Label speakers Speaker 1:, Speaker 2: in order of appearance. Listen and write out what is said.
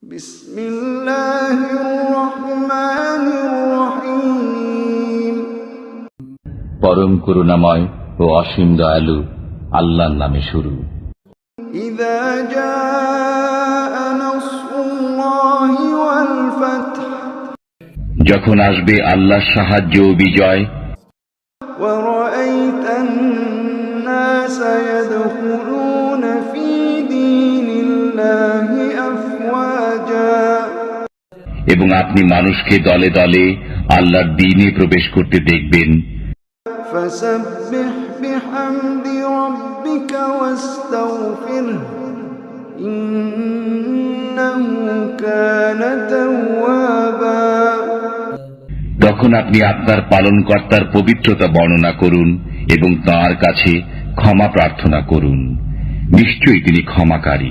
Speaker 1: বিসমিল্লাহির-রহমানির-রহিম।
Speaker 2: পরম করুণাময় ও অসীম দয়ালু আল্লাহর নামে শুরু।
Speaker 1: ইযা জাআ নাসরুল্লাহি ওয়াল ফাতহ,
Speaker 2: যখন আসবে আল্লাহর সাহায্য ও বিজয়,
Speaker 1: ওয়া রাআইতান নাসা ইয়াদখুলুনা ফী দীনিল্লাহি আফওয়াজা,
Speaker 2: এবং আপনি মানুষকে দলে দলে আল্লাহর দ্বীনে প্রবেশ করতে দেখবেন।
Speaker 1: ফাসাব্বিহ বিহামদি রাব্বিকা ওয়াস্তাগফিরহু ইন্নাহু কানা তাওয়াবা।
Speaker 2: তখন আপনি আপনার পালনকর্তার পবিত্রতা বর্ণনা করুন এবং তাঁর কাছে ক্ষমা প্রার্থনা করুন, নিশ্চয়ই তিনি ক্ষমাকারী।